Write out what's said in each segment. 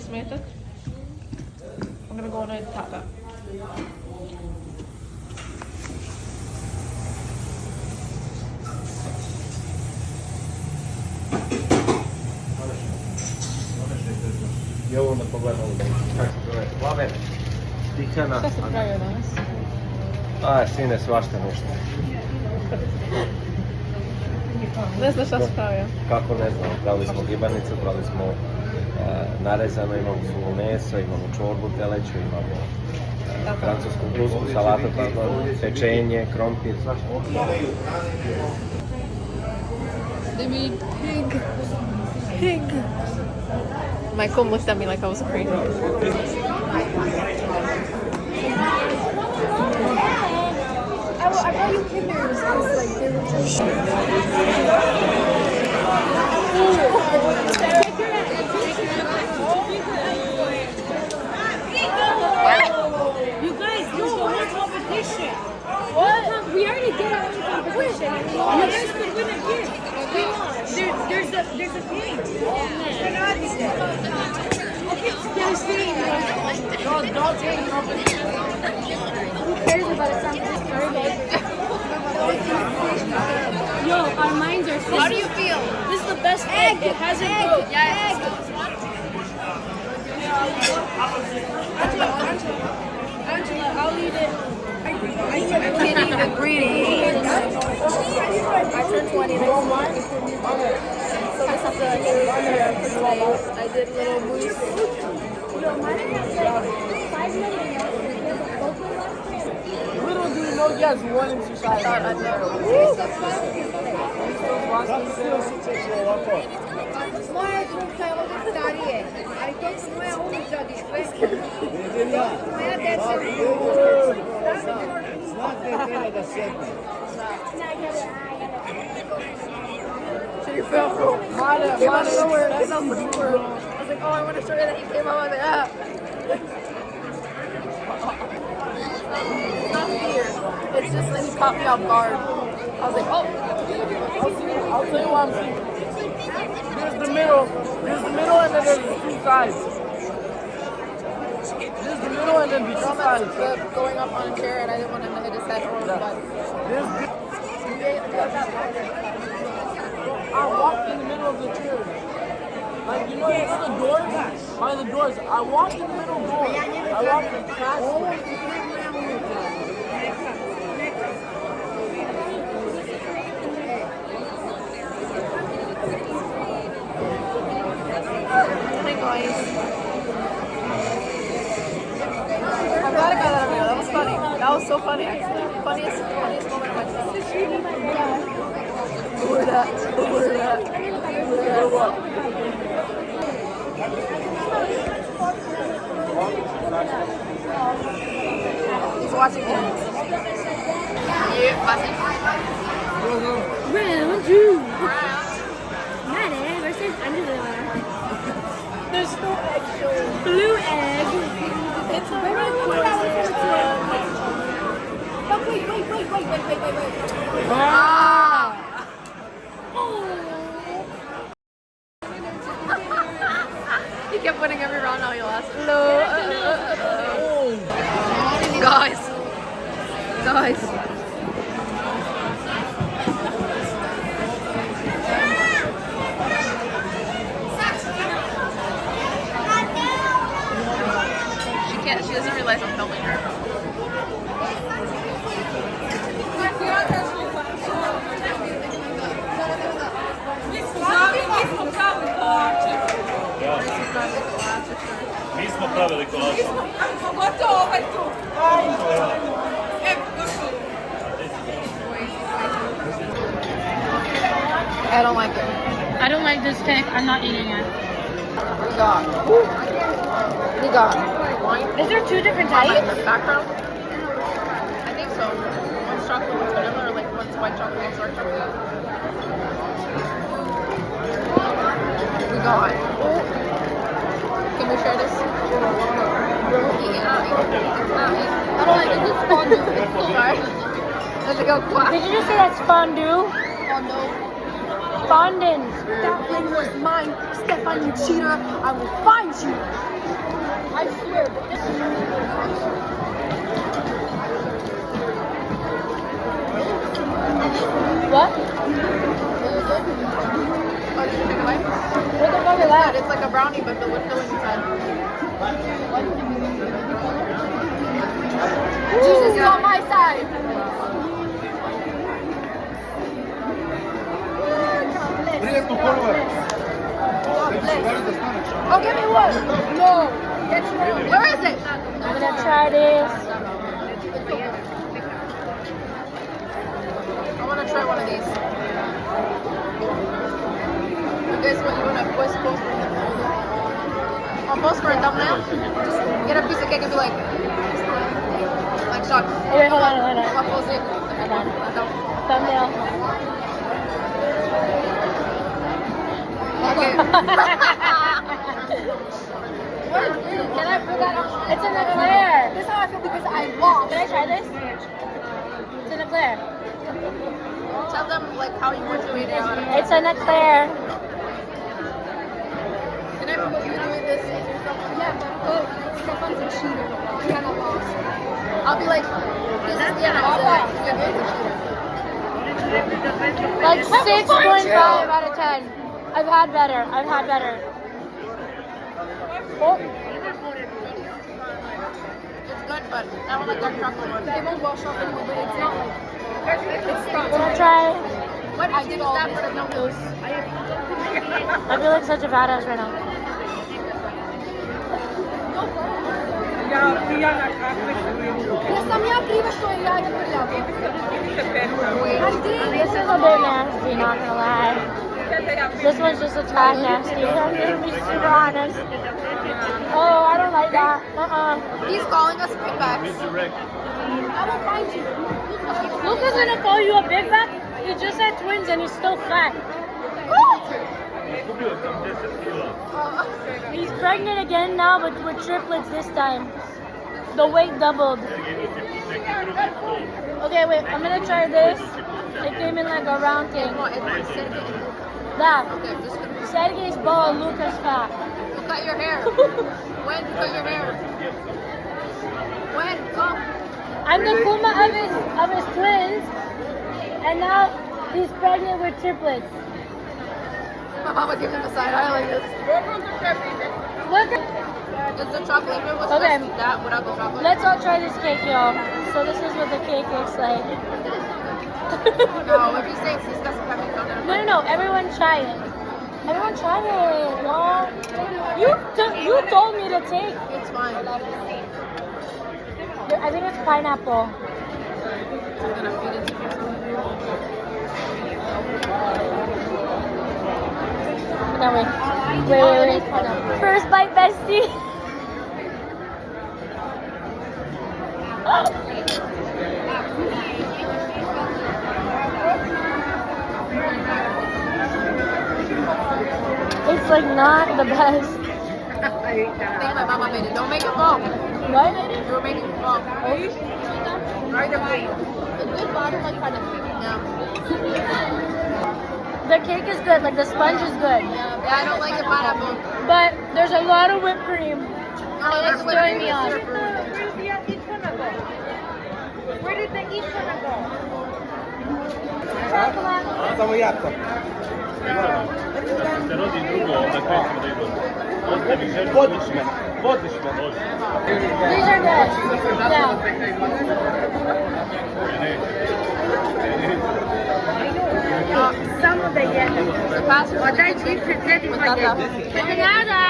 smetat. I'm gonna go on a tata. I ovo da pogledamo kako se zove, plaver, tihana. Šta se pravio danas? A, sine, svašta nešto. Ne znaš šta se pravio? Kako ne znam, pravili smo gibanicu, pravili smo narezano, imamo suvo meso, imamo čorbu teleću, imamo francusku brusku, salatu, pečenje, krompir, svašta. They made pig. Pig. My com looked at me like I was crazy. I brought you Kinders because like they were just. You guys, there's no more competition. What? We already did our own competition. You guys could win a gift. There's a thing. Okay, they're saying don't take competition. Who cares about it? Yo, our minds are so. How do you feel? This is the best egg. It hasn't broke. Yes. Angela, I'll eat it. I can't even breathe. I turned 20 next month. So this is the hair for today. I did little moves. Yo, mine has like 5 million. Little do you know he has one in society. Moja drugka je ovdje starije, ali to su moja unutra dišpeske. Moja deca Znate treba da sjedne. She felt cool. Came out of nowhere. I was like, oh, I want to show you that he came out of the app. It's not fear. It's just that he caught me off guard. I was like, oh. I'll tell you what I'm seeing. There's the middle, and then there's the two sides. There's the middle and then the two sides. Going up on a chair, and I didn't want him to hit his head or his butt. I walked in the middle of the chair. Like, you know the doors? By the doors. I walked in the middle door. I walked past Hey guys. I'm glad I got that on video. That was funny. That was so funny actually. Funniest moment of my life. Who were that? He's watching it. Round two. Not egg versus Angela. There's no egg. Blue egg. It's a very quick. Wait. Ah! He kept winning every round, now he lost. Guys. She doesn't realize I'm filming her. Mi smo pravili kolače. Pogotovo ovaj tu. I don't like it. I don't like this steak. I'm not eating it. We got wine. Is there two different Like types? the background? I think so. One's chocolate, one's vanilla, or like one's white chocolate, one's dark chocolate. We got. Can we share this? I don't like it. It's fondue. It's so hard. Let's go quack. Did you just say that's fondue? Fondue. Fondant. That one was mine. Stefan, you cheater. I will find you. a brownie, but with filling inside. Jesus is on my side. Oh, give me one. No. Where is it? I'm gonna try this. I want to try one of these. You guys, what you want to post for the I'll post for a thumbnail. Just get a piece of cake and be like shocked. Oh, wait, hold on. I'll post it. Hold on. Thumbnail. Okay. Can I put that on? It's an eclair. This is how I feel because I lost. Can I try this? It's an eclair. Tell them like how you want to eat it. It's an eclair. Can I put you doing this? Yeah, but Stefan's a cheater. Kiana lost. I'll be like, this is Kiana. Like 6.5 out of 10. I've had better. Oh. It's good, but I don't like dark chocolate. It won't wash off anymore, but it's not like it's not. Gonna try. What I did all that for the numbers. I feel like such a badass right now. This is a bit nasty, not gonna lie. This one's just a tad nasty. I'm gonna be super honest. Oh, I don't like that. He's calling us big bags. I will find you. Luca's gonna call you a big back. He just had twins and he's still fat. He's pregnant again now, but with triplets this time. The weight doubled. Okay, wait. I'm gonna try this. It came in like a round thing. That. Sergey's ball, Luca's fat. You cut your hair. When you cut your hair? When? Come. I'm the kuma of his twins, and now he's pregnant with triplets. My mama gave him the side eye like this. Look. It's the chocolate. If it was Okay. just that without the chocolate. Let's all try this cake, y'all. So this is what the cake looks like. No, if you say it's disgusting, I mean, No. Everyone try it. Everyone try it, y'all. You told me to take. it's fine. I think it's pineapple. I'm gonna feed it to you. No, wait. Wait. First bite, bestie. It's like not the best. I think my mama made it. Don't make it fall. What? You were making it fall. Right away. The good bottom like pineapple. Yeah. The cake is good, like the sponge is good. Yeah, I don't like the pineapple. But there's a lot of whipped cream. No, It's throwing me off. Where did the each one go? These are good. Yeah. Само да ядем. Дай чипсы, цвети пакет. Nada.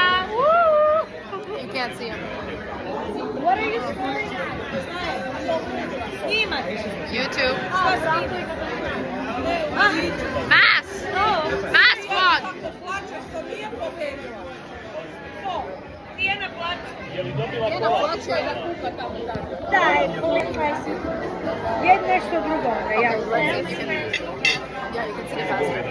You can't see him. What are you scoring at? Снимать. YouTube. Mass. Mass vlog. Tijena plaća. Jedna plaća. Daj, jedno nešto drugo. Okay, let's see if you can. Yeah, you can see it faster.